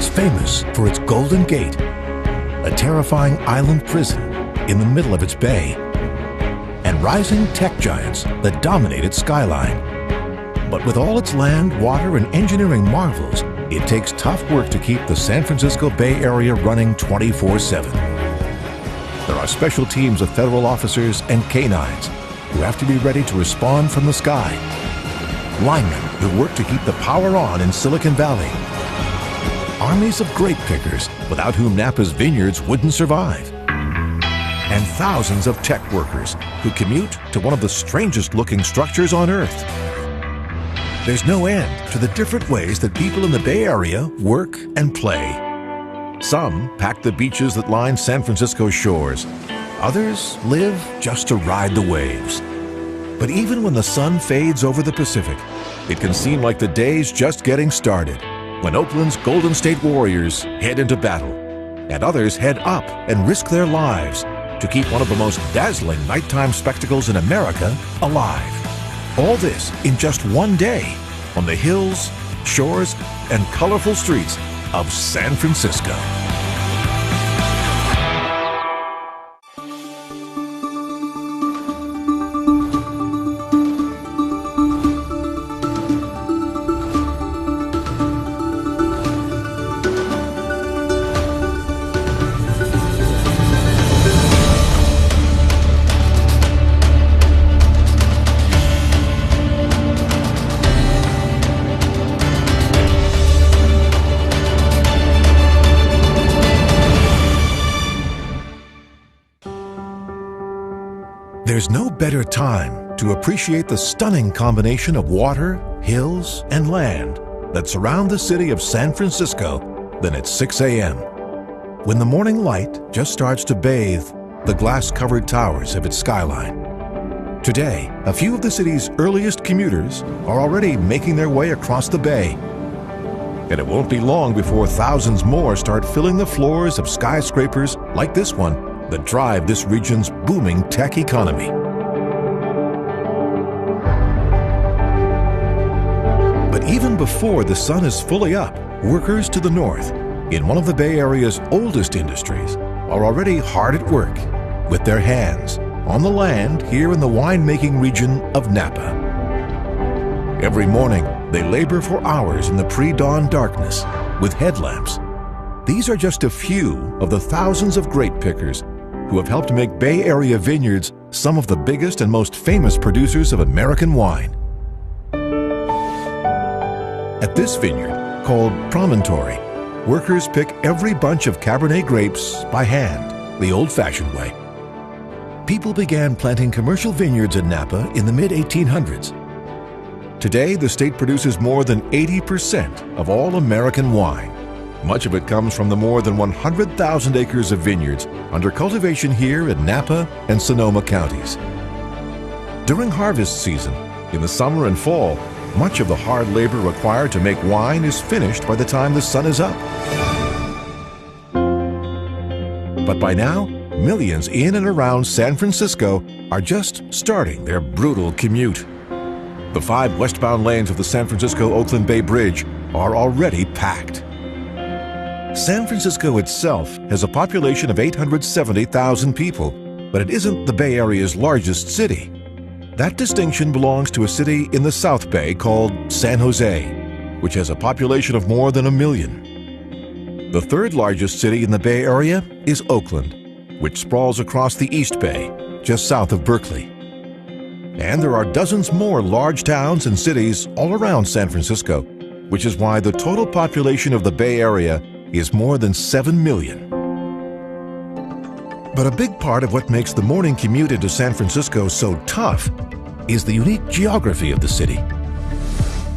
famous for its Golden Gate, a terrifying island prison in the middle of its bay, and rising tech giants that dominate its skyline. But with all its land, water, and engineering marvels, it takes tough work to keep the San Francisco Bay Area running 24/7. There are special teams of federal officers and canines who have to be ready to respond from the sky. Linemen who work to keep the power on in Silicon Valley. Armies of grape pickers without whom Napa's vineyards wouldn't survive. And thousands of tech workers who commute to one of the strangest looking structures on Earth. There's no end to the different ways that people in the Bay Area work and play. Some pack the beaches that line San Francisco's shores. Others live just to ride the waves. But even when the sun fades over the Pacific, it can seem like the day's just getting started when Oakland's Golden State Warriors head into battle, and others head up and risk their lives to keep one of the most dazzling nighttime spectacles in America alive. All this in just one day on the hills, shores, and colorful streets of San Francisco. There's no better time to appreciate the stunning combination of water, hills, and land that surround the city of San Francisco than at 6 a.m. when the morning light just starts to bathe the glass-covered towers of its skyline. Today, a few of the city's earliest commuters are already making their way across the bay. And it won't be long before thousands more start filling the floors of skyscrapers like this one that drive this region's booming tech economy. But even before the sun is fully up, workers to the north, in one of the Bay Area's oldest industries, are already hard at work with their hands on the land here in the winemaking region of Napa. Every morning, they labor for hours in the pre-dawn darkness with headlamps. These are just a few of the thousands of grape pickers who have helped make Bay Area vineyards some of the biggest and most famous producers of American wine. At this vineyard, called Promontory, workers pick every bunch of Cabernet grapes by hand, the old-fashioned way. People began planting commercial vineyards in Napa in the mid-1800s. Today, the state produces more than 80% of all American wine. Much of it comes from the more than 100,000 acres of vineyards under cultivation here in Napa and Sonoma counties. During harvest season, in the summer and fall, much of the hard labor required to make wine is finished by the time the sun is up. But by now, millions in and around San Francisco are just starting their brutal commute. The 5 westbound lanes of the San Francisco-Oakland Bay Bridge are already packed. San Francisco itself has a population of 870,000 people, but it isn't the Bay Area's largest city. That distinction belongs to a city in the South Bay called San Jose, which has a population of more than 1 million. The third largest city in the Bay Area is Oakland, which sprawls across the East Bay, just south of Berkeley. And there are dozens more large towns and cities all around San Francisco, which is why the total population of the Bay Area is more than 7 million. But a big part of what makes the morning commute into San Francisco so tough is the unique geography of the city.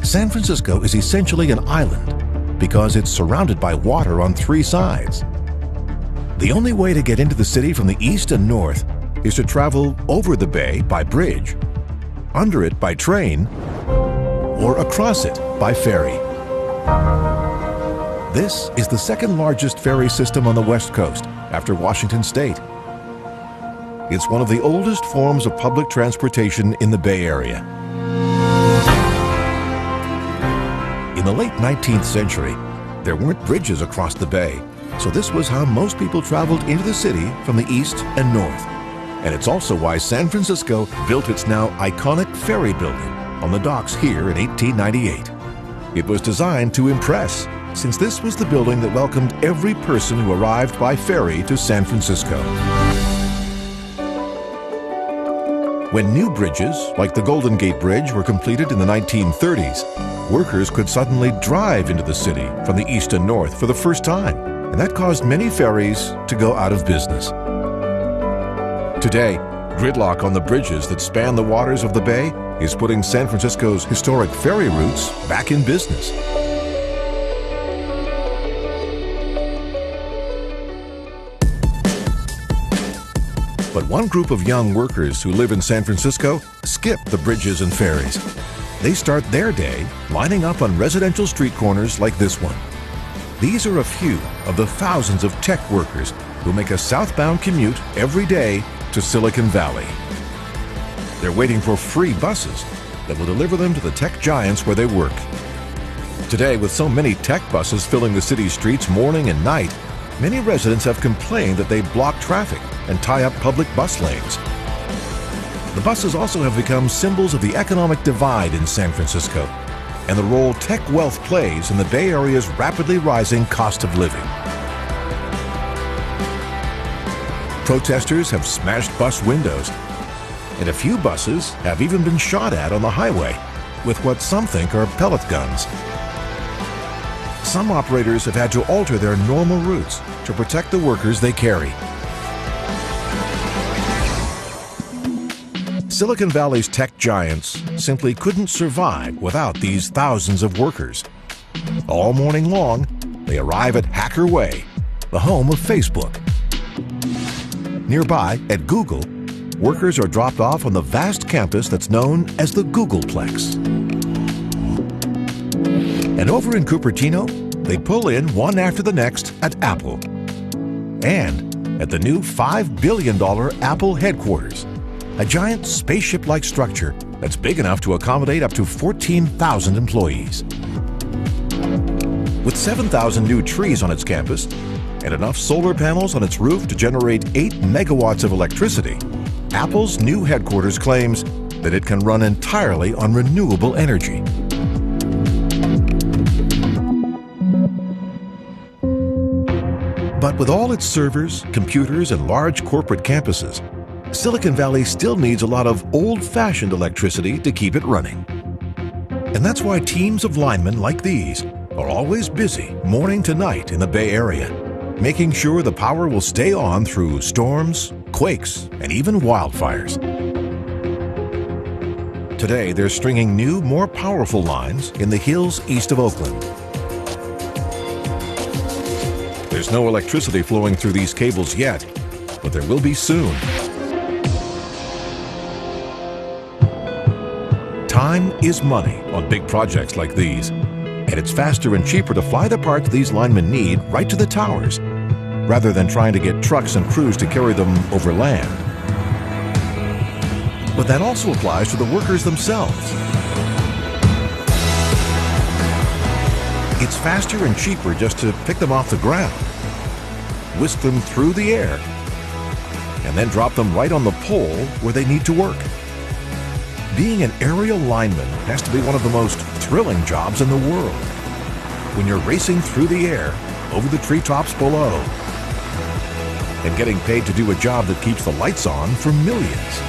San Francisco is essentially an island because it's surrounded by water on 3 sides. The only way to get into the city from the east and north is to travel over the bay by bridge, under it by train, or across it by ferry. This is the second largest ferry system on the West Coast after Washington State. It's one of the oldest forms of public transportation in the Bay Area. In the late 19th century, There weren't bridges across the bay, so this was how most people traveled into the city from the east and north. And it's also why San Francisco built its now iconic ferry building on the docks here in 1898. It was designed to impress, since this was the building that welcomed every person who arrived by ferry to San Francisco. When new bridges, like the Golden Gate Bridge, were completed in the 1930s, workers could suddenly drive into the city from the east and north for the first time, and that caused many ferries to go out of business. Today, gridlock on the bridges that span the waters of the bay is putting San Francisco's historic ferry routes back in business. But one group of young workers who live in San Francisco skip the bridges and ferries. They start their day lining up on residential street corners like this one. These are a few of the thousands of tech workers who make a southbound commute every day to Silicon Valley. They're waiting for free buses that will deliver them to the tech giants where they work. Today, with so many tech buses filling the city's streets morning and night, many residents have complained that they block traffic and tie up public bus lanes. The buses also have become symbols of the economic divide in San Francisco and the role tech wealth plays in the Bay Area's rapidly rising cost of living. Protesters have smashed bus windows, and a few buses have even been shot at on the highway with what some think are pellet guns. Some operators have had to alter their normal routes to protect the workers they carry. Silicon Valley's tech giants simply couldn't survive without these thousands of workers. All morning long, they arrive at Hacker Way, the home of Facebook. Nearby, at Google, workers are dropped off on the vast campus that's known as the Googleplex. And over in Cupertino, they pull in one after the next at Apple. And at the new $5 billion Apple headquarters, a giant spaceship-like structure that's big enough to accommodate up to 14,000 employees. With 7,000 new trees on its campus and enough solar panels on its roof to generate 8 megawatts of electricity, Apple's new headquarters claims that it can run entirely on renewable energy. But with all its servers, computers, and large corporate campuses, Silicon Valley still needs a lot of old-fashioned electricity to keep it running. And that's why teams of linemen like these are always busy morning to night in the Bay Area, making sure the power will stay on through storms, quakes, and even wildfires. Today, they're stringing new, more powerful lines in the hills east of Oakland. There's no electricity flowing through these cables yet, but there will be soon. Time is money on big projects like these, and it's faster and cheaper to fly the parts these linemen need right to the towers, rather than trying to get trucks and crews to carry them over land. But that also applies to the workers themselves. It's faster and cheaper just to pick them off the ground, whisk them through the air, and then drop them right on the pole where they need to work. Being an aerial lineman has to be one of the most thrilling jobs in the world, when you're racing through the air over the treetops below and getting paid to do a job that keeps the lights on for millions.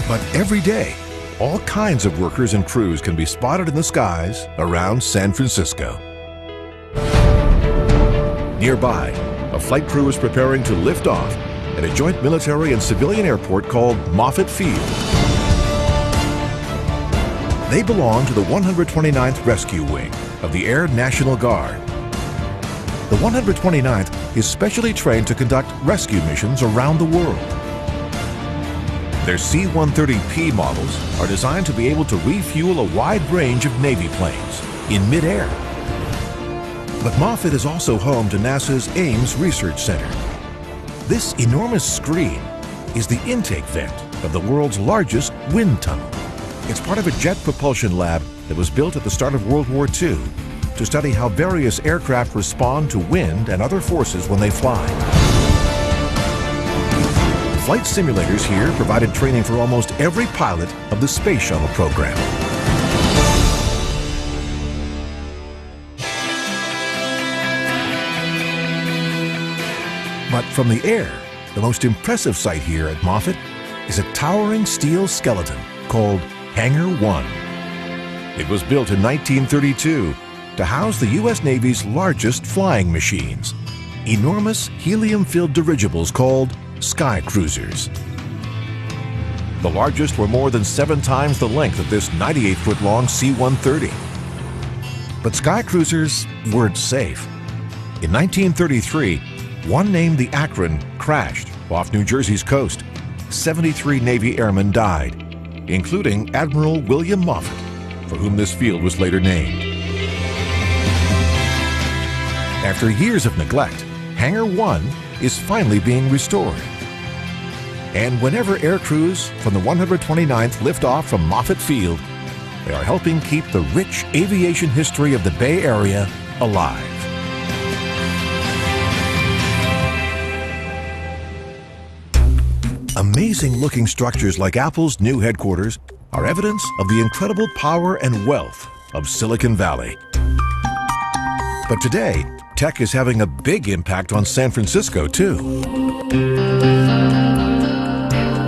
But every day, all kinds of workers and crews can be spotted in the skies around San Francisco. Nearby, a flight crew is preparing to lift off at a joint military and civilian airport called Moffett Field. They belong to the 129th Rescue Wing of the Air National Guard. The 129th is specially trained to conduct rescue missions around the world. Their C-130P models are designed to be able to refuel a wide range of Navy planes in midair. But Moffett is also home to NASA's Ames Research Center. This enormous screen is the intake vent of the world's largest wind tunnel. It's part of a jet propulsion lab that was built at the start of World War II to study how various aircraft respond to wind and other forces when they fly. Flight simulators here provided training for almost every pilot of the Space Shuttle program. But from the air, the most impressive sight here at Moffett is a towering steel skeleton called Hangar 1. It was built in 1932 to house the U.S. Navy's largest flying machines, enormous helium-filled dirigibles called Sky Cruisers. The largest were more than 7 times the length of this 98-foot-long C-130. But Sky Cruisers weren't safe. In 1933, one named the Akron crashed off New Jersey's coast. 73 Navy airmen died, including Admiral William Moffett, for whom this field was later named. After years of neglect, Hangar 1 is finally being restored. And whenever air crews from the 129th lift off from Moffett Field, they are helping keep the rich aviation history of the Bay Area alive. Amazing-looking structures like Apple's new headquarters are evidence of the incredible power and wealth of Silicon Valley. But today, tech is having a big impact on San Francisco, too.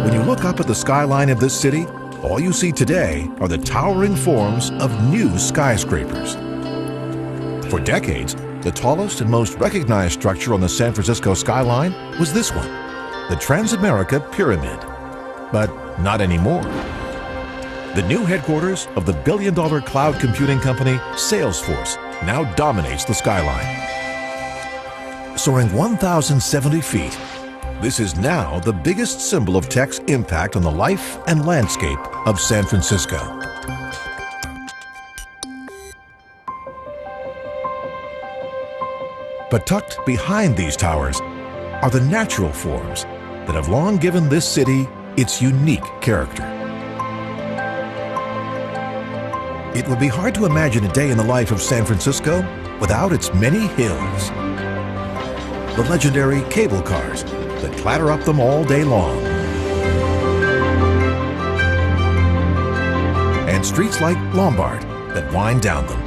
When you look up at the skyline of this city, all you see today are the towering forms of new skyscrapers. For decades, the tallest and most recognized structure on the San Francisco skyline was this one, the Transamerica Pyramid. But not anymore. The new headquarters of the billion-dollar cloud computing company Salesforce now dominates the skyline. Soaring 1,070 feet, this is now the biggest symbol of tech's impact on the life and landscape of San Francisco. But tucked behind these towers are the natural forms that have long given this city its unique character. It would be hard to imagine a day in the life of San Francisco without its many hills. The legendary cable cars that clatter up them all day long. And streets like Lombard that wind down them.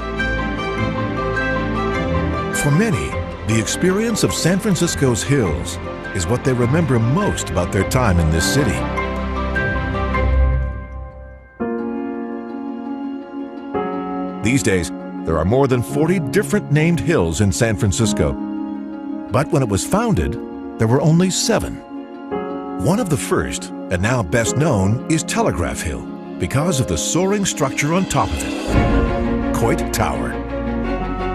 For many, the experience of San Francisco's hills is what they remember most about their time in this city. These days, there are more than 40 different named hills in San Francisco. But when it was founded, there were only 7. One of the first, and now best known, is Telegraph Hill because of the soaring structure on top of it, Coit Tower.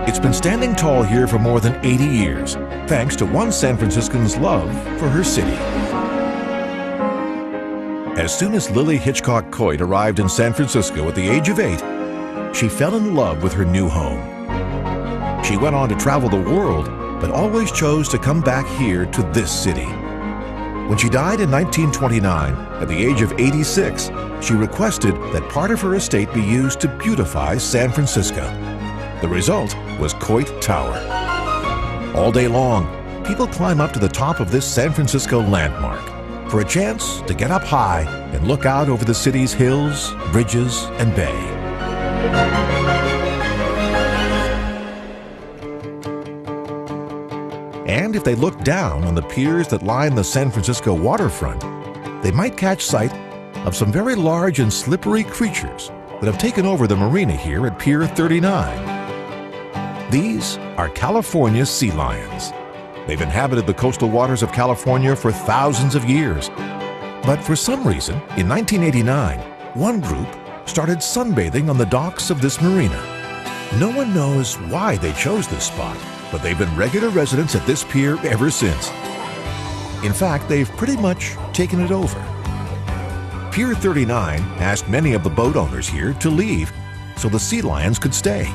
It's been standing tall here for more than 80 years, thanks to one San Franciscan's love for her city. As soon as Lily Hitchcock Coit arrived in San Francisco at the age of 8, she fell in love with her new home. She went on to travel the world, but always chose to come back here to this city. When she died in 1929, at the age of 86, she requested that part of her estate be used to beautify San Francisco. The result was Coit Tower. All day long, people climb up to the top of this San Francisco landmark for a chance to get up high and look out over the city's hills, bridges, and bay. And if they look down on the piers that line the San Francisco waterfront, they might catch sight of some very large and slippery creatures that have taken over the marina here at Pier 39. These are California's sea lions. They've inhabited the coastal waters of California for thousands of years. But for some reason, in 1989, one group started sunbathing on the docks of this marina. No one knows why they chose this spot, but they've been regular residents at this pier ever since. In fact, they've pretty much taken it over. Pier 39 asked many of the boat owners here to leave so the sea lions could stay.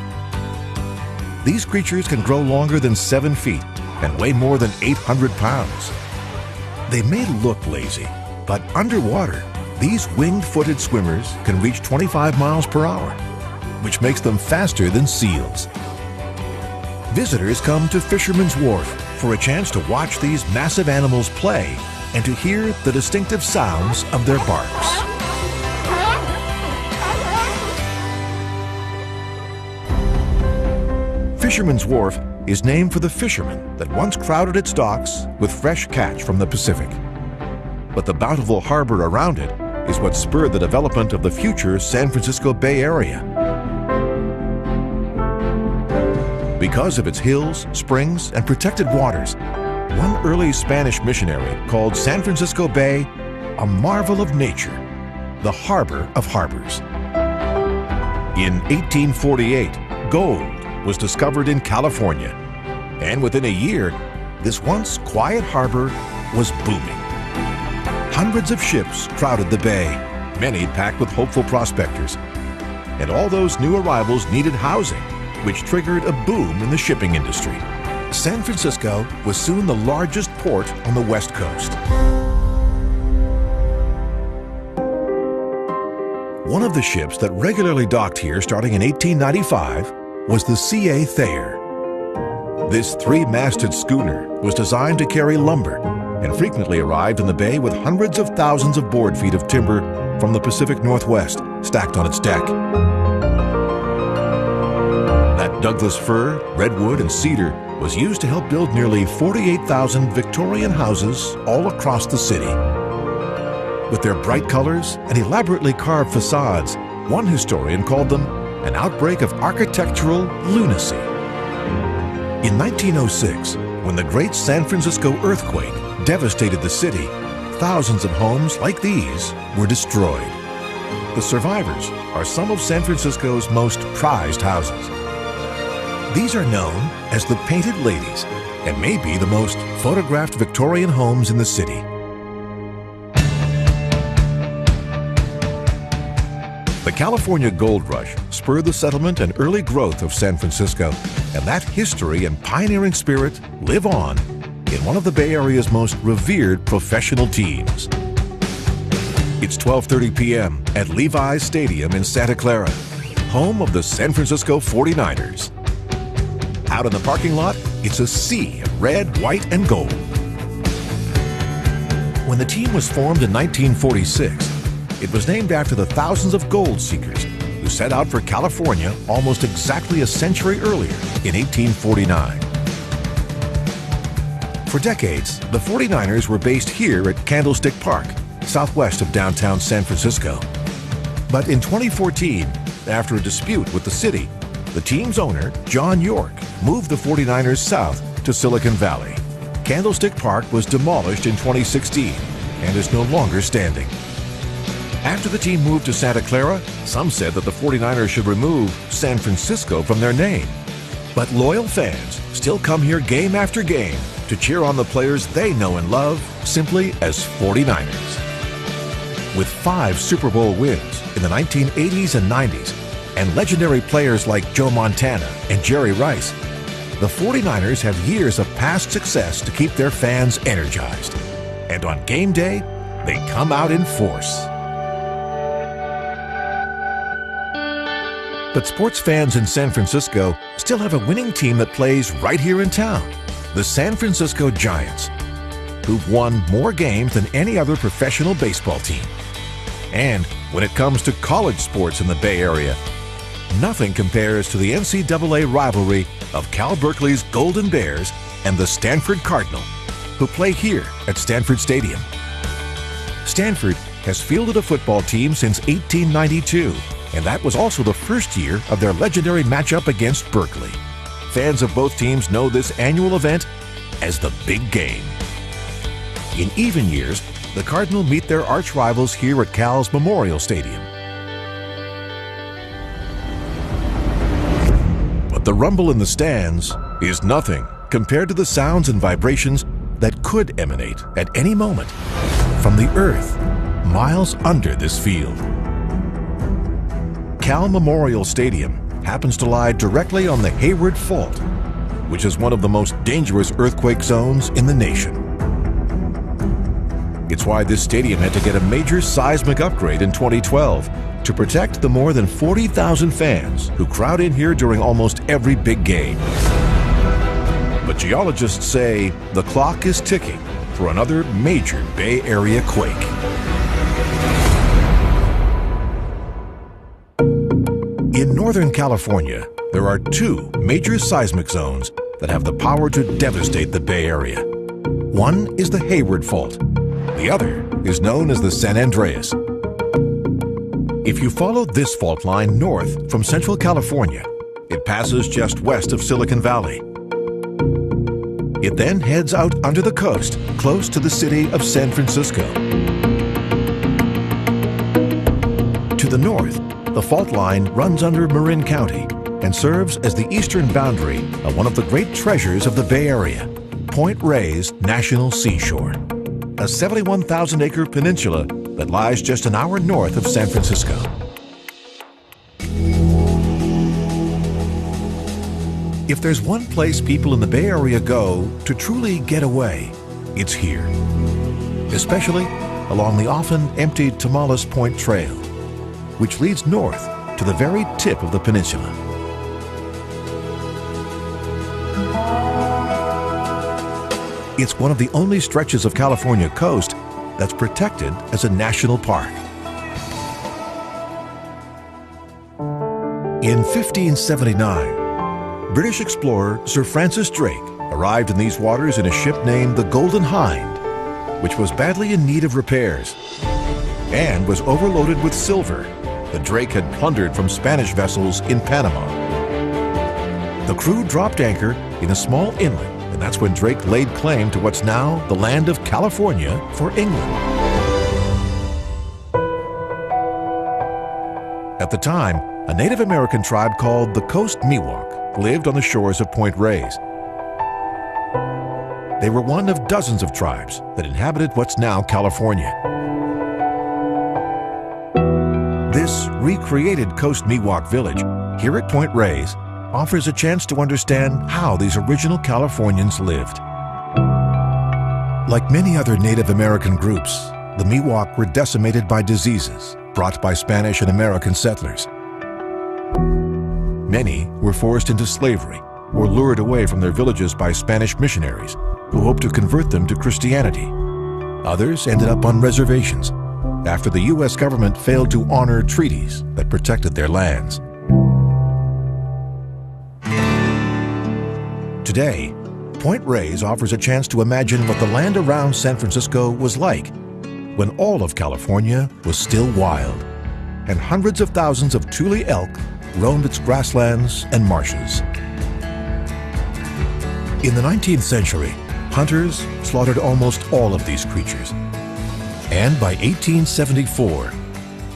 These creatures can grow longer than 7 feet and weigh more than 800 pounds. They may look lazy, but underwater, these winged-footed swimmers can reach 25 miles per hour. which makes them faster than seals. Visitors come to Fisherman's Wharf for a chance to watch these massive animals play and to hear the distinctive sounds of their barks. Fisherman's Wharf is named for the fishermen that once crowded its docks with fresh catch from the Pacific. But the bountiful harbor around it is what spurred the development of the future San Francisco Bay Area. Because of its hills, springs, and protected waters, one early Spanish missionary called San Francisco Bay a marvel of nature, the harbor of harbors. In 1848, gold was discovered in California, and within a year, this once quiet harbor was booming. Hundreds of ships crowded the bay, many packed with hopeful prospectors. And all those new arrivals needed housing, which triggered a boom in the shipping industry. San Francisco was soon the largest port on the West Coast. One of the ships that regularly docked here starting in 1895 was the C.A. Thayer. This three-masted schooner was designed to carry lumber and frequently arrived in the bay with hundreds of thousands of board feet of timber from the Pacific Northwest stacked on its deck. That Douglas fir, redwood, and cedar was used to help build nearly 48,000 Victorian houses all across the city. With their bright colors and elaborately carved facades, one historian called them an outbreak of architectural lunacy. In 1906, when the great San Francisco earthquake devastated the city, thousands of homes like these were destroyed. The survivors are some of San Francisco's most prized houses. These are known as the Painted Ladies and may be the most photographed Victorian homes in the city. The California Gold Rush spurred the settlement and early growth of San Francisco, and that history and pioneering spirit live on in one of the Bay Area's most revered professional teams. It's 12:30 p.m. at Levi's Stadium in Santa Clara, home of the San Francisco 49ers. Out in the parking lot, it's a sea of red, white, and gold. When the team was formed in 1946, it was named after the thousands of gold seekers who set out for California almost exactly a century earlier in 1849. For decades, the 49ers were based here at Candlestick Park, southwest of downtown San Francisco. But in 2014, after a dispute with the city, the team's owner, John York, moved the 49ers south to Silicon Valley. Candlestick Park was demolished in 2016 and is no longer standing. After the team moved to Santa Clara, some said that the 49ers should remove San Francisco from their name. But loyal fans still come here game after game to cheer on the players they know and love simply as 49ers. With 5 Super Bowl wins in the 1980s and 90s, and legendary players like Joe Montana and Jerry Rice, the 49ers have years of past success to keep their fans energized. And on game day, they come out in force. But sports fans in San Francisco still have a winning team that plays right here in town, the San Francisco Giants, who've won more games than any other professional baseball team. And when it comes to college sports in the Bay Area, nothing compares to the NCAA rivalry of Cal Berkeley's Golden Bears and the Stanford Cardinal, who play here at Stanford Stadium. Stanford has fielded a football team since 1892, and that was also the first year of their legendary matchup against Berkeley. Fans of both teams know this annual event as the Big Game. In even years, the Cardinal meet their arch rivals here at Cal's Memorial Stadium. But the rumble in the stands is nothing compared to the sounds and vibrations that could emanate at any moment from the earth miles under this field. Cal Memorial Stadium happens to lie directly on the Hayward Fault, which is one of the most dangerous earthquake zones in the nation. It's why this stadium had to get a major seismic upgrade in 2012 to protect the more than 40,000 fans who crowd in here during almost every big game. But geologists say the clock is ticking for another major Bay Area quake. In Northern California, there are two major seismic zones that have the power to devastate the Bay Area. One is the Hayward Fault. The other is known as the San Andreas. If you follow this fault line north from Central California, it passes just west of Silicon Valley. It then heads out under the coast, close to the city of San Francisco. To the north, the fault line runs under Marin County and serves as the eastern boundary of one of the great treasures of the Bay Area, Point Reyes National Seashore, a 71,000-acre peninsula that lies just an hour north of San Francisco. If there's one place people in the Bay Area go to truly get away, it's here, especially along the often emptied Tomales Point Trail, which leads north to the very tip of the peninsula. It's one of the only stretches of California coast that's protected as a national park. In 1579, British explorer Sir Francis Drake arrived in these waters in a ship named the Golden Hind, which was badly in need of repairs and was overloaded with silver that Drake had plundered from Spanish vessels in Panama. The crew dropped anchor in a small inlet, and that's when Drake laid claim to what's now the land of California for England. At the time, a Native American tribe called the Coast Miwok lived on the shores of Point Reyes. They were one of dozens of tribes that inhabited what's now California. This recreated Coast Miwok village here at Point Reyes offers a chance to understand how these original Californians lived. Like many other Native American groups, the Miwok were decimated by diseases brought by Spanish and American settlers. Many were forced into slavery or lured away from their villages by Spanish missionaries who hoped to convert them to Christianity. Others ended up on reservations after the U.S. government failed to honor treaties that protected their lands. Today, Point Reyes offers a chance to imagine what the land around San Francisco was like when all of California was still wild and hundreds of thousands of Tule elk roamed its grasslands and marshes. In the 19th century, hunters slaughtered almost all of these creatures. And by 1874,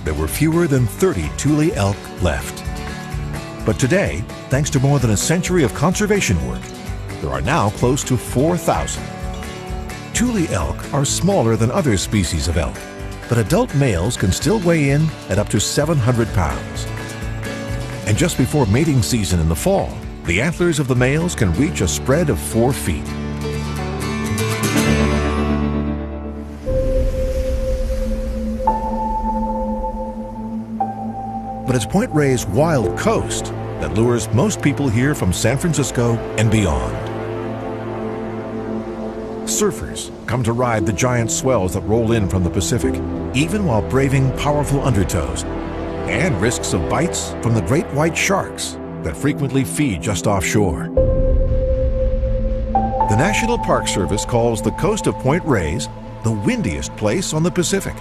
there were fewer than 30 Tule elk left. But today, thanks to more than a century of conservation work, there are now close to 4,000. Tule elk are smaller than other species of elk, but adult males can still weigh in at up to 700 pounds. And just before mating season in the fall, the antlers of the males can reach a spread of 4 feet. But it's Point Reyes' wild coast that lures most people here from San Francisco and beyond. Surfers come to ride the giant swells that roll in from the Pacific, even while braving powerful undertows, and risks of bites from the great white sharks that frequently feed just offshore. The National Park Service calls the coast of Point Reyes the windiest place on the Pacific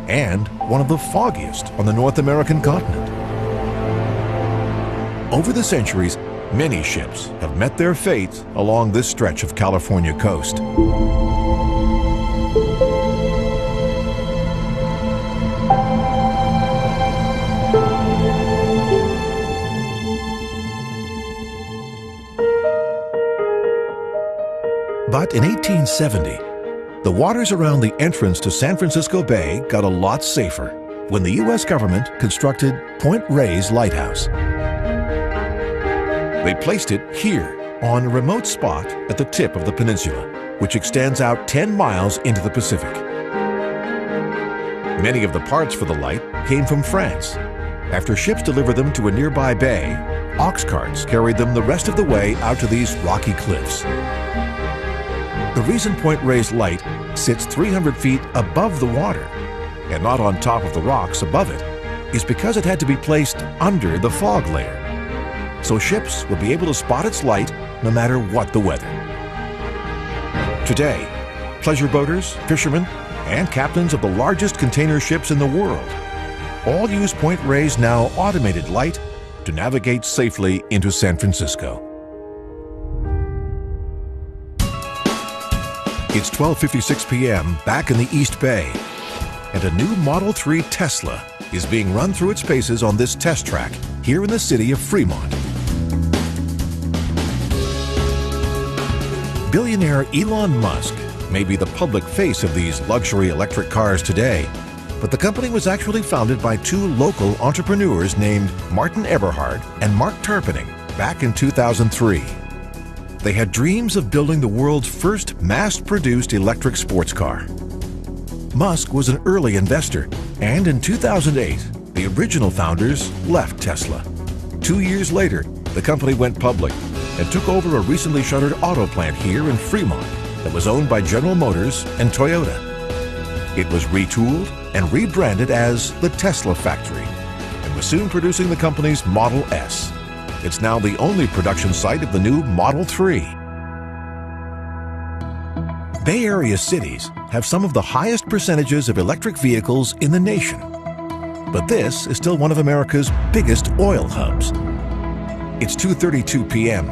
and one of the foggiest on the North American continent. Over the centuries, many ships have met their fate along this stretch of California coast. But in 1870, the waters around the entrance to San Francisco Bay got a lot safer when the U.S. government constructed Point Reyes Lighthouse. They placed it here on a remote spot at the tip of the peninsula, which extends out 10 miles into the Pacific. Many of the parts for the light came from France. After ships delivered them to a nearby bay, ox carts carried them the rest of the way out to these rocky cliffs. The Reason Point raised light sits 300 feet above the water, and not on top of the rocks above it, is because it had to be placed under the fog layer, so ships would be able to spot its light no matter what the weather. Today, pleasure boaters, fishermen, and captains of the largest container ships in the world all use Point Reyes' now automated light to navigate safely into San Francisco. It's 12:56 p.m. back in the East Bay, and a new Model 3 Tesla is being run through its paces on this test track here in the city of Fremont. Billionaire Elon Musk may be the public face of these luxury electric cars today, but the company was actually founded by two local entrepreneurs named Martin Eberhard and Mark Tarpenning back in 2003. They had dreams of building the world's first mass-produced electric sports car. Musk was an early investor, and in 2008, the original founders left Tesla. 2 years later, the company went public and took over a recently shuttered auto plant here in Fremont that was owned by General Motors and Toyota. It was retooled and rebranded as the Tesla Factory and was soon producing the company's Model S. It's now the only production site of the new Model 3. Bay Area cities have some of the highest percentages of electric vehicles in the nation. But this is still one of America's biggest oil hubs. It's 2:32 p.m.,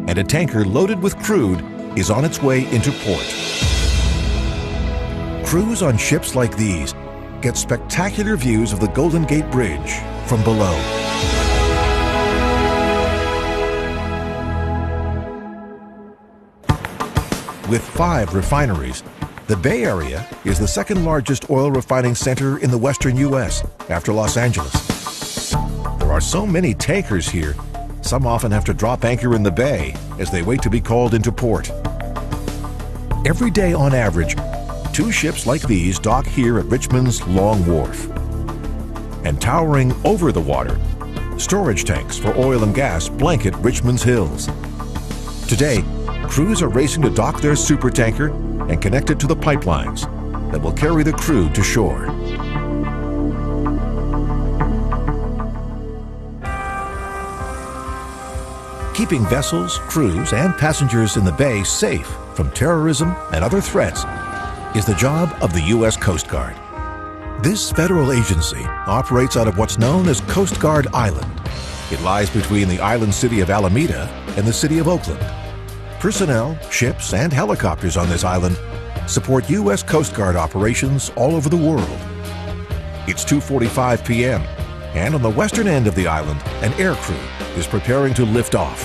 and a tanker loaded with crude is on its way into port. Crews on ships like these get spectacular views of the Golden Gate Bridge from below. With 5 refineries, the Bay Area is the second largest oil refining center in the western U.S. after Los Angeles. There are so many tankers here, some often have to drop anchor in the bay as they wait to be called into port. Every day on average, 2 ships like these dock here at Richmond's Long Wharf. And towering over the water, storage tanks for oil and gas blanket Richmond's hills. Today, crews are racing to dock their supertanker and connect it to the pipelines that will carry the crude to shore. Keeping vessels, crews, and passengers in the bay safe from terrorism and other threats is the job of the U.S. Coast Guard. This federal agency operates out of what's known as Coast Guard Island. It lies between the island city of Alameda and the city of Oakland. Personnel, ships, and helicopters on this island support U.S. Coast Guard operations all over the world. It's 2:45 p.m., and on the western end of the island, an air crew is preparing to lift off.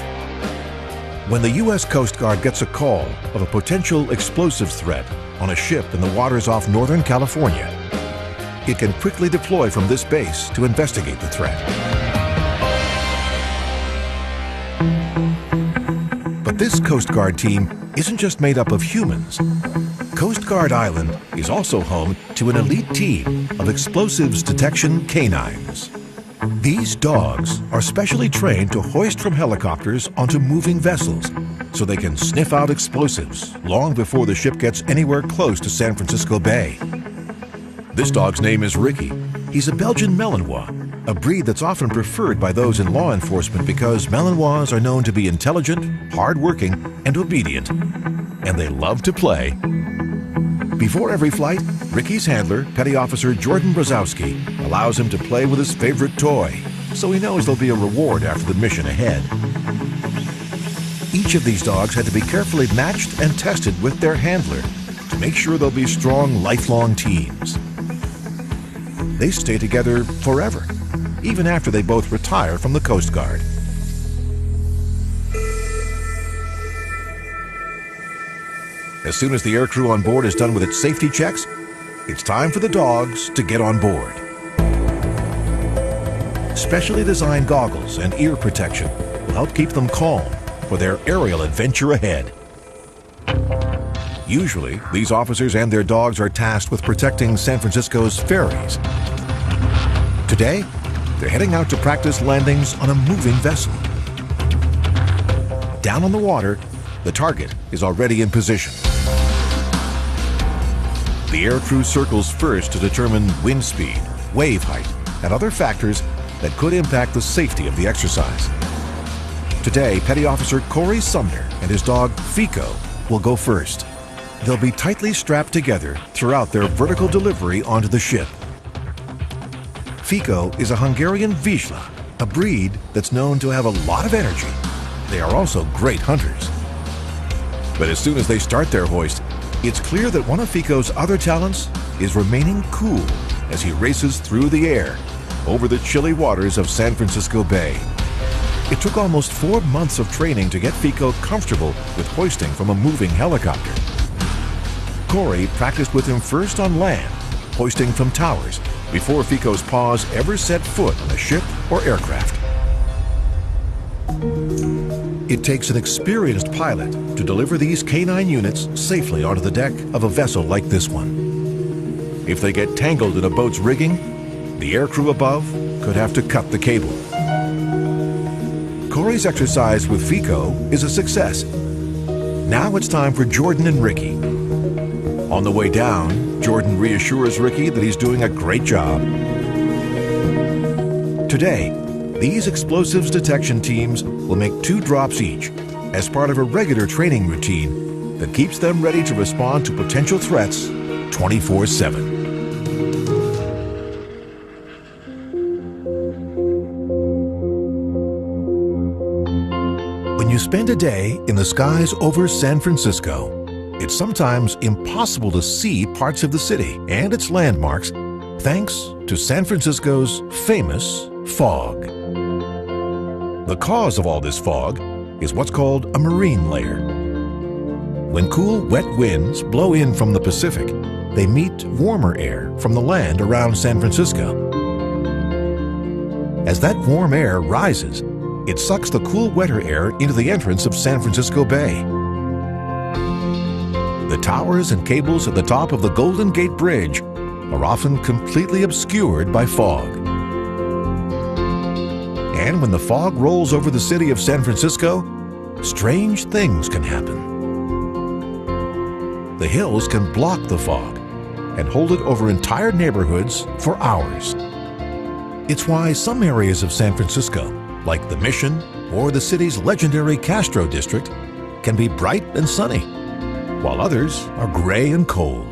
When the U.S. Coast Guard gets a call of a potential explosives threat on a ship in the waters off Northern California, it can quickly deploy from this base to investigate the threat. But this Coast Guard team isn't just made up of humans. Coast Guard Island is also home to an elite team of explosives detection canines. These dogs are specially trained to hoist from helicopters onto moving vessels so they can sniff out explosives long before the ship gets anywhere close to San Francisco Bay. This dog's name is Ricky. He's a Belgian Malinois, a breed that's often preferred by those in law enforcement because Malinois are known to be intelligent, hardworking, and obedient, and they love to play. Before every flight, Ricky's handler, Petty Officer Jordan Brzezowski, allows him to play with his favorite toy, so he knows there'll be a reward after the mission ahead. Each of these dogs had to be carefully matched and tested with their handler to make sure they'll be strong, lifelong teams. They stay together forever, even after they both retire from the Coast Guard. As soon as the aircrew on board is done with its safety checks, it's time for the dogs to get on board. Specially designed goggles and ear protection will help keep them calm for their aerial adventure ahead. Usually, these officers and their dogs are tasked with protecting San Francisco's ferries. Today, they're heading out to practice landings on a moving vessel. Down on the water, the target is already in position. The aircrew circles first to determine wind speed, wave height, and other factors that could impact the safety of the exercise. Today, Petty Officer Corey Sumner and his dog Fico will go first. They'll be tightly strapped together throughout their vertical delivery onto the ship. Fico is a Hungarian Vizsla, a breed that's known to have a lot of energy. They are also great hunters. But as soon as they start their hoist, it's clear that one of Fico's other talents is remaining cool as he races through the air over the chilly waters of San Francisco Bay. It took almost 4 months of training to get Fico comfortable with hoisting from a moving helicopter. Corey practiced with him first on land, hoisting from towers, before Fico's paws ever set foot on a ship or aircraft. It takes an experienced pilot to deliver these canine units safely onto the deck of a vessel like this one. If they get tangled in a boat's rigging, the aircrew above could have to cut the cable. Corey's exercise with Fico is a success. Now it's time for Jordan and Ricky. On the way down, Jordan reassures Ricky that he's doing a great job. Today, these explosives detection teams will make 2 drops each as part of a regular training routine that keeps them ready to respond to potential threats 24/7. When you spend a day in the skies over San Francisco, it's sometimes impossible to see parts of the city and its landmarks thanks to San Francisco's famous fog. The cause of all this fog is what's called a marine layer. When cool, wet winds blow in from the Pacific, they meet warmer air from the land around San Francisco. As that warm air rises, it sucks the cool, wetter air into the entrance of San Francisco Bay. The towers and cables at the top of the Golden Gate Bridge are often completely obscured by fog. And when the fog rolls over the city of San Francisco, strange things can happen. The hills can block the fog and hold it over entire neighborhoods for hours. It's why some areas of San Francisco, like the Mission or the city's legendary Castro district, can be bright and sunny, while others are gray and cold.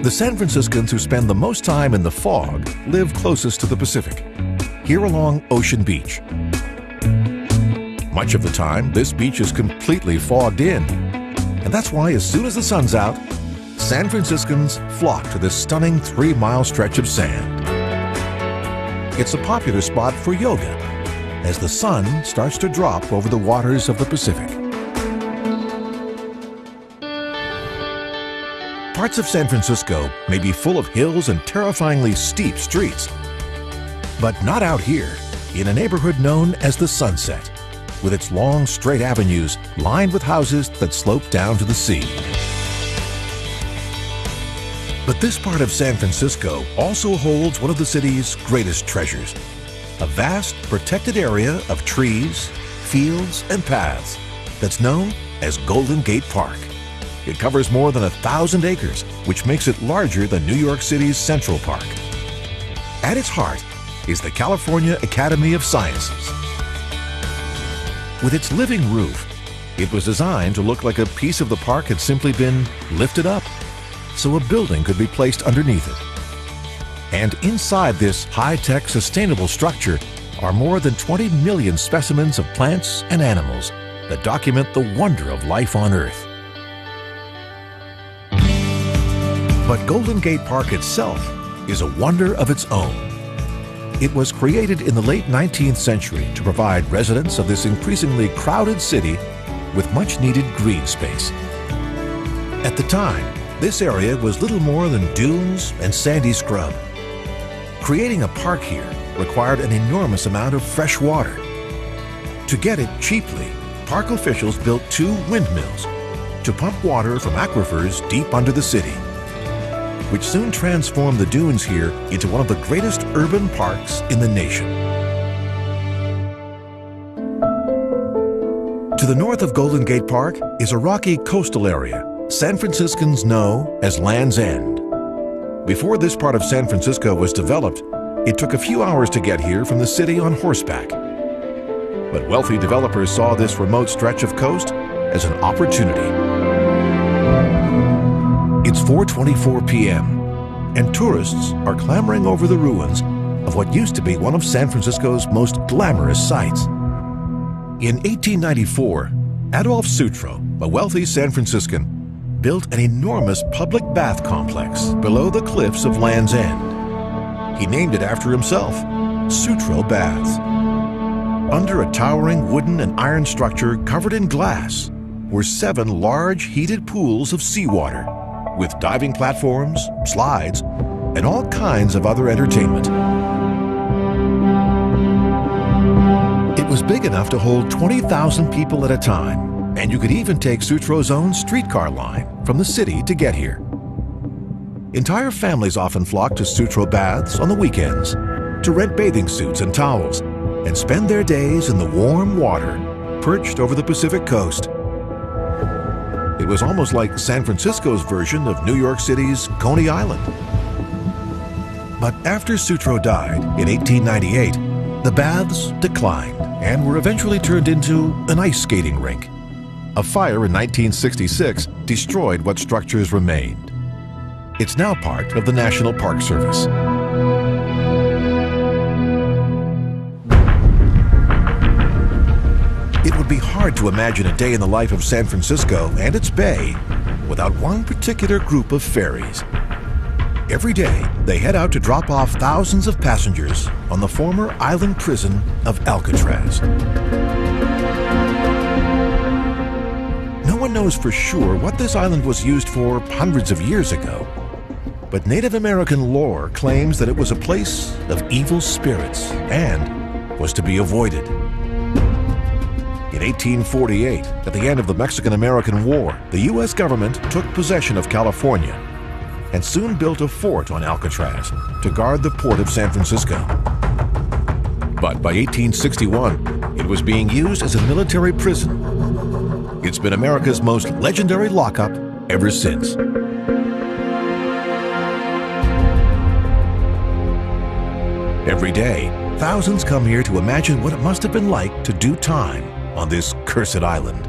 The San Franciscans who spend the most time in the fog live closest to the Pacific, here along Ocean Beach. Much of the time, this beach is completely fogged in, and that's why as soon as the sun's out, San Franciscans flock to this stunning 3-mile stretch of sand. It's a popular spot for yoga as the sun starts to drop over the waters of the Pacific. Parts of San Francisco may be full of hills and terrifyingly steep streets, but not out here, in a neighborhood known as the Sunset, with its long, straight avenues lined with houses that slope down to the sea. But this part of San Francisco also holds one of the city's greatest treasures, a vast, protected area of trees, fields, and paths that's known as Golden Gate Park. It covers more than 1,000 acres, which makes it larger than New York City's Central Park. At its heart is the California Academy of Sciences. With its living roof, it was designed to look like a piece of the park had simply been lifted up, so a building could be placed underneath it. And inside this high-tech, sustainable structure are more than 20 million specimens of plants and animals that document the wonder of life on Earth. But Golden Gate Park itself is a wonder of its own. It was created in the late 19th century to provide residents of this increasingly crowded city with much-needed green space. At the time, this area was little more than dunes and sandy scrub. Creating a park here required an enormous amount of fresh water. To get it cheaply, park officials built 2 windmills to pump water from aquifers deep under the city, which soon transformed the dunes here into one of the greatest urban parks in the nation. To the north of Golden Gate Park is a rocky coastal area San Franciscans know as Land's End. Before this part of San Francisco was developed, it took a few hours to get here from the city on horseback. But wealthy developers saw this remote stretch of coast as an opportunity. It's 4:24 p.m., and tourists are clambering over the ruins of what used to be one of San Francisco's most glamorous sights. In 1894, Adolph Sutro, a wealthy San Franciscan, built an enormous public bath complex below the cliffs of Land's End. He named it after himself, Sutro Baths. Under a towering wooden and iron structure covered in glass were 7 large heated pools of seawater, with diving platforms, slides, and all kinds of other entertainment. It was big enough to hold 20,000 people at a time, and you could even take Sutro's own streetcar line from the city to get here. Entire families often flock to Sutro Baths on the weekends to rent bathing suits and towels and spend their days in the warm water perched over the Pacific coast. It was almost like San Francisco's version of New York City's Coney Island. But after Sutro died in 1898, the baths declined and were eventually turned into an ice skating rink. A fire in 1966 destroyed what structures remained. It's now part of the National Park Service. It would be hard to imagine a day in the life of San Francisco and its bay without one particular group of ferries. Every day, they head out to drop off thousands of passengers on the former island prison of Alcatraz. No one knows for sure what this island was used for hundreds of years ago, but Native American lore claims that it was a place of evil spirits and was to be avoided. In 1848, at the end of the Mexican-American War, the U.S. government took possession of California and soon built a fort on Alcatraz to guard the port of San Francisco. But by 1861, it was being used as a military prison. It's been America's most legendary lockup ever since. Every day, thousands come here to imagine what it must have been like to do time on this cursed island.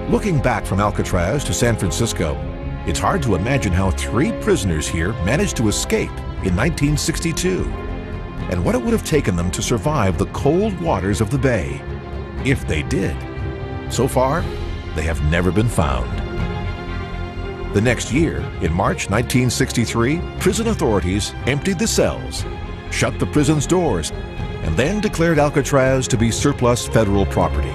Looking back from Alcatraz to San Francisco, it's hard to imagine how 3 prisoners here managed to escape in 1962, and what it would have taken them to survive the cold waters of the bay, if they did. So far, they have never been found. The next year, in March 1963, prison authorities emptied the cells, shut the prison's doors, and then declared Alcatraz to be surplus federal property.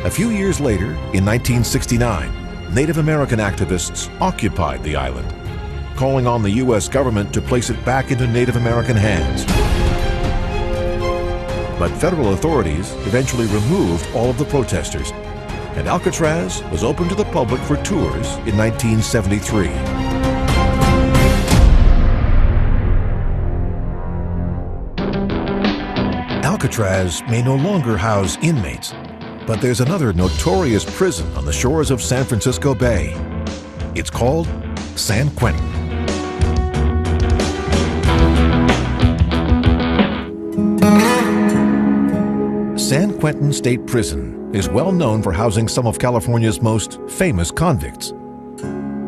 A few years later, in 1969, Native American activists occupied the island, calling on the U.S. government to place it back into Native American hands. But federal authorities eventually removed all of the protesters, and Alcatraz was opened to the public for tours in 1973. Alcatraz may no longer house inmates, but there's another notorious prison on the shores of San Francisco Bay. It's called San Quentin. San Quentin State Prison is well known for housing some of California's most famous convicts,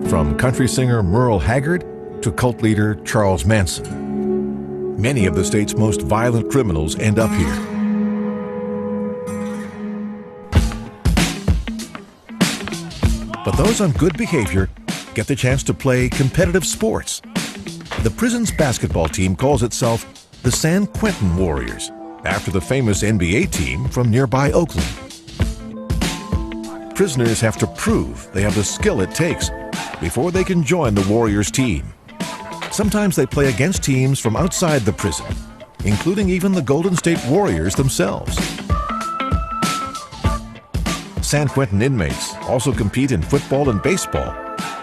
from country singer Merle Haggard to cult leader Charles Manson. Many of the state's most violent criminals end up here. But those on good behavior get the chance to play competitive sports. The prison's basketball team calls itself the San Quentin Warriors, after the famous NBA team from nearby Oakland. Prisoners have to prove they have the skill it takes before they can join the Warriors team. Sometimes they play against teams from outside the prison, including even the Golden State Warriors themselves. San Quentin inmates also compete in football and baseball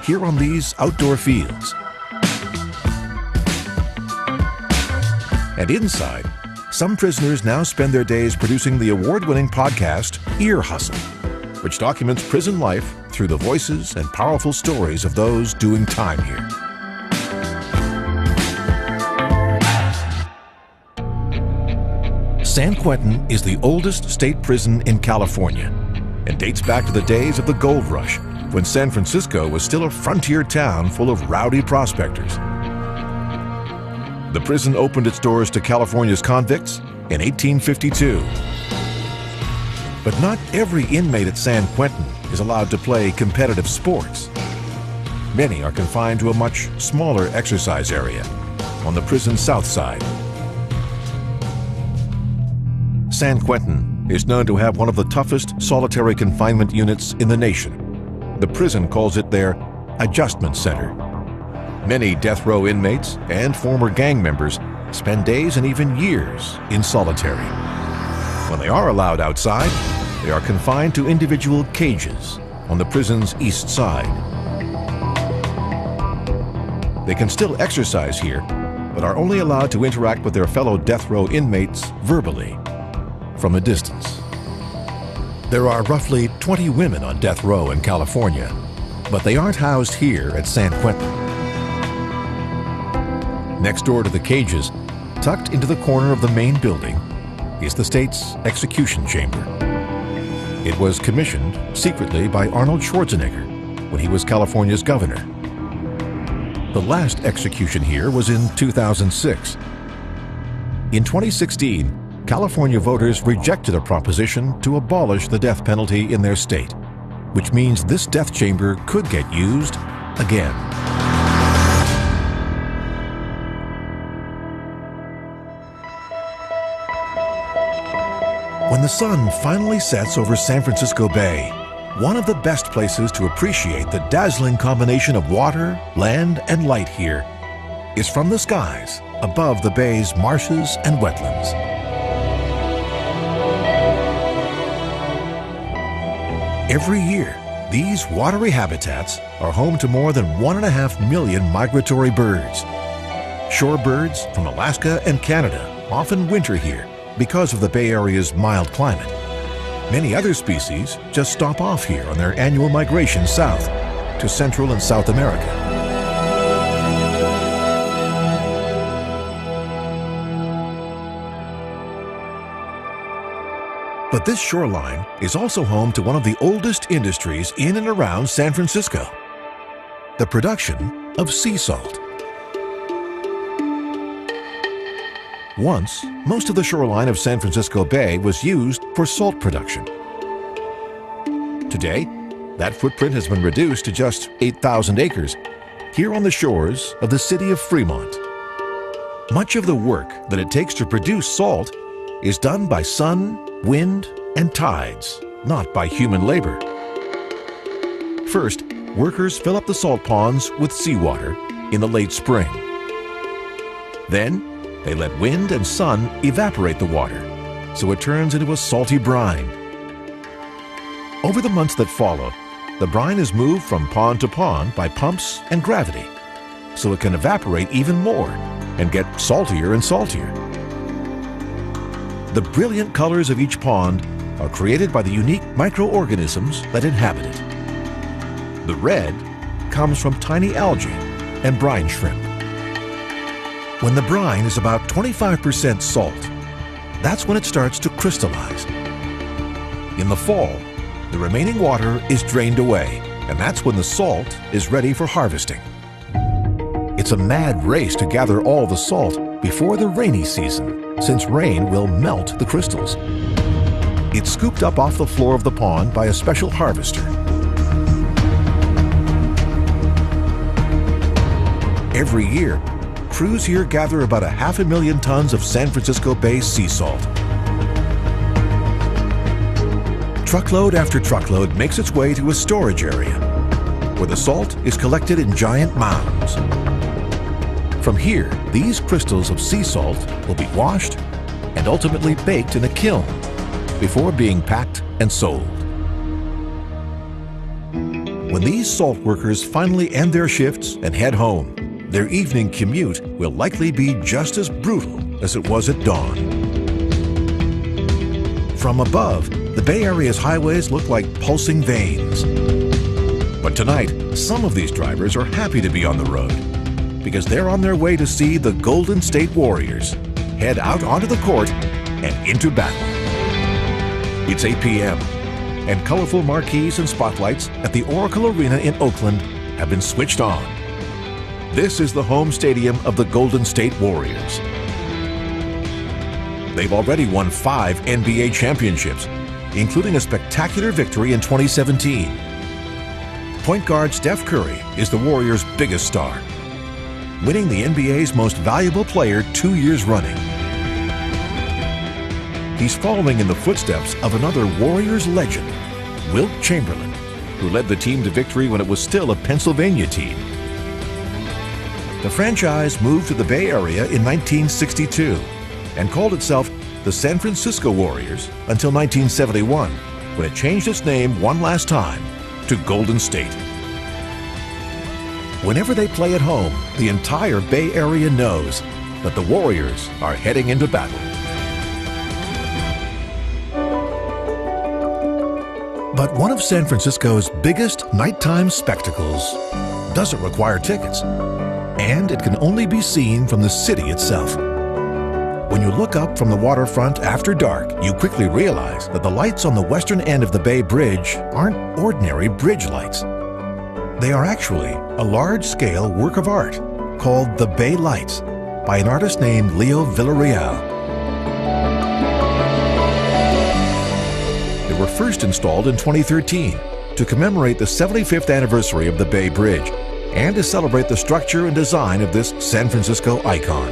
here on these outdoor fields. And inside, some prisoners now spend their days producing the award-winning podcast Ear Hustle, which documents prison life through the voices and powerful stories of those doing time here. San Quentin is the oldest state prison in California and dates back to the days of the gold rush, when San Francisco was still a frontier town full of rowdy prospectors. The prison opened its doors to California's convicts in 1852. But not every inmate at San Quentin is allowed to play competitive sports. Many are confined to a much smaller exercise area on the prison's south side. San Quentin is known to have one of the toughest solitary confinement units in the nation. The prison calls it their adjustment center. Many death row inmates and former gang members spend days and even years in solitary. When they are allowed outside, they are confined to individual cages on the prison's east side. They can still exercise here, but are only allowed to interact with their fellow death row inmates verbally, from a distance. There are roughly 20 women on death row in California, but they aren't housed here at San Quentin. Next door to the cages, tucked into the corner of the main building, is the state's execution chamber. It was commissioned secretly by Arnold Schwarzenegger when he was California's governor. The last execution here was in 2006. In 2016, California voters rejected a proposition to abolish the death penalty in their state, which means this death chamber could get used again. When the sun finally sets over San Francisco Bay, one of the best places to appreciate the dazzling combination of water, land, and light here is from the skies above the bay's marshes and wetlands. Every year, these watery habitats are home to more than 1.5 million migratory birds. Shorebirds from Alaska and Canada often winter here because of the Bay Area's mild climate. Many other species just stop off here on their annual migration south to Central and South America. But this shoreline is also home to one of the oldest industries in and around San Francisco: the production of sea salt. Once, most of the shoreline of San Francisco Bay was used for salt production. Today, that footprint has been reduced to just 8,000 acres here on the shores of the city of Fremont. Much of the work that it takes to produce salt is done by sun, wind, and tides, not by human labor. First, workers fill up the salt ponds with seawater in the late spring. Then, they let wind and sun evaporate the water, so it turns into a salty brine. Over the months that follow, the brine is moved from pond to pond by pumps and gravity, so it can evaporate even more and get saltier and saltier. The brilliant colors of each pond are created by the unique microorganisms that inhabit it. The red comes from tiny algae and brine shrimp. When the brine is about 25% salt, that's when it starts to crystallize. In the fall, the remaining water is drained away, and that's when the salt is ready for harvesting. It's a mad race to gather all the salt before the rainy season, since rain will melt the crystals. It's scooped up off the floor of the pond by a special harvester. Every year, crews here gather about 500,000 tons of San Francisco Bay sea salt. Truckload after truckload makes its way to a storage area, where the salt is collected in giant mounds. From here, these crystals of sea salt will be washed and ultimately baked in a kiln before being packed and sold. When these salt workers finally end their shifts and head home, their evening commute will likely be just as brutal as it was at dawn. From above, the Bay Area's highways look like pulsing veins. But tonight, some of these drivers are happy to be on the road because they're on their way to see the Golden State Warriors head out onto the court and into battle. It's 8 p.m. and colorful marquees and spotlights at the Oracle Arena in Oakland have been switched on. This is the home stadium of the Golden State Warriors. They've already won 5 NBA championships, including a spectacular victory in 2017. Point guard Steph Curry is the Warriors' biggest star, winning the NBA's most valuable player 2 years running. He's following in the footsteps of another Warriors legend, Wilt Chamberlain, who led the team to victory when it was still a Pennsylvania team. The franchise moved to the Bay Area in 1962 and called itself the San Francisco Warriors until 1971, when it changed its name one last time to Golden State. Whenever they play at home, the entire Bay Area knows that the Warriors are heading into battle. But one of San Francisco's biggest nighttime spectacles doesn't require tickets, and it can only be seen from the city itself. When you look up from the waterfront after dark, you quickly realize that the lights on the western end of the Bay Bridge aren't ordinary bridge lights. They are actually a large-scale work of art called the Bay Lights by an artist named Leo Villarreal. They were first installed in 2013 to commemorate the 75th anniversary of the Bay Bridge and to celebrate the structure and design of this San Francisco icon.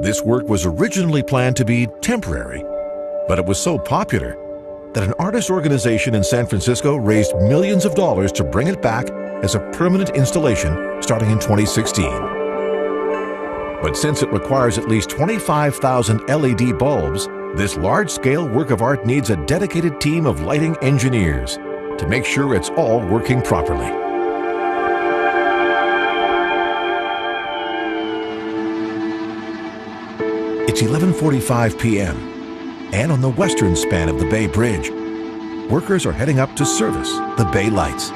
This work was originally planned to be temporary, but it was so popular that an artist organization in San Francisco raised millions of dollars to bring it back as a permanent installation starting in 2016. But since it requires at least 25,000 LED bulbs, this large-scale work of art needs a dedicated team of lighting engineers to make sure it's all working properly. It's 11:45 p.m., and on the western span of the Bay Bridge, workers are heading up to service the Bay Lights.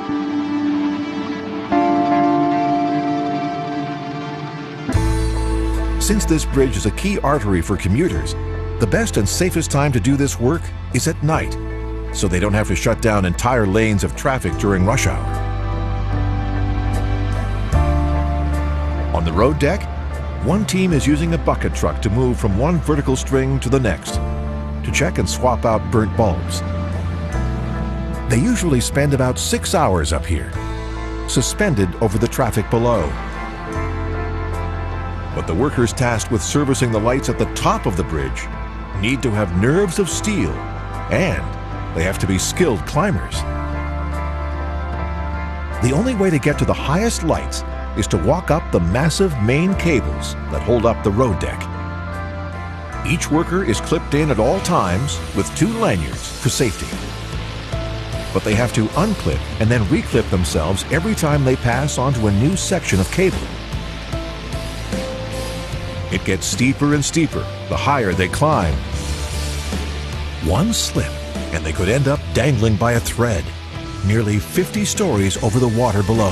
Since this bridge is a key artery for commuters, the best and safest time to do this work is at night, so they don't have to shut down entire lanes of traffic during rush hour. On the road deck, one team is using a bucket truck to move from one vertical string to the next to check and swap out burnt bulbs. They usually spend about 6 hours up here, suspended over the traffic below. But the workers tasked with servicing the lights at the top of the bridge need to have nerves of steel, and they have to be skilled climbers. The only way to get to the highest lights is to walk up the massive main cables that hold up the road deck. Each worker is clipped in at all times with 2 lanyards for safety. But they have to unclip and then reclip themselves every time they pass onto a new section of cable. It gets steeper and steeper the higher they climb. One slip and they could end up dangling by a thread, nearly 50 stories over the water below.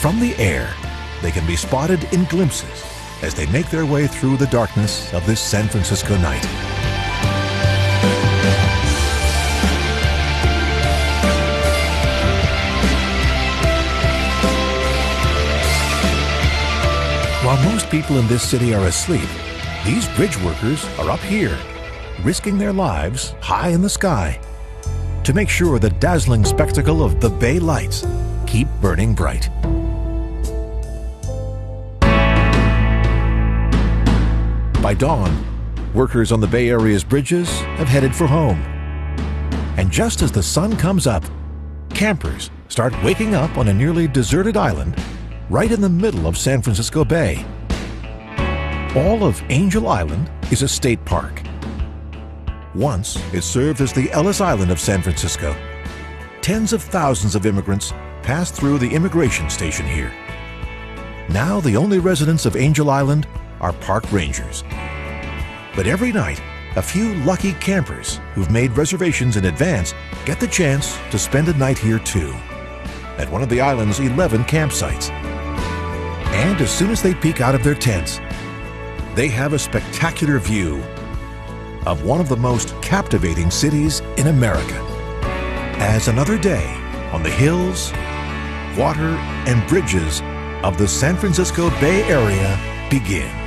From the air, they can be spotted in glimpses as they make their way through the darkness of this San Francisco night. While most people in this city are asleep, these bridge workers are up here, risking their lives high in the sky to make sure the dazzling spectacle of the Bay Lights keep burning bright. By dawn, workers on the Bay Area's bridges have headed for home. And just as the sun comes up, campers start waking up on a nearly deserted island right in the middle of San Francisco Bay. All of Angel Island is a state park. Once, it served as the Ellis Island of San Francisco. Tens of thousands of immigrants passed through the immigration station here. Now, the only residents of Angel Island are park rangers. But every night, a few lucky campers who've made reservations in advance get the chance to spend a night here too, at one of the island's 11 campsites. And as soon as they peek out of their tents, they have a spectacular view of one of the most captivating cities in America. As another day on the hills, water, and bridges of the San Francisco Bay Area begins.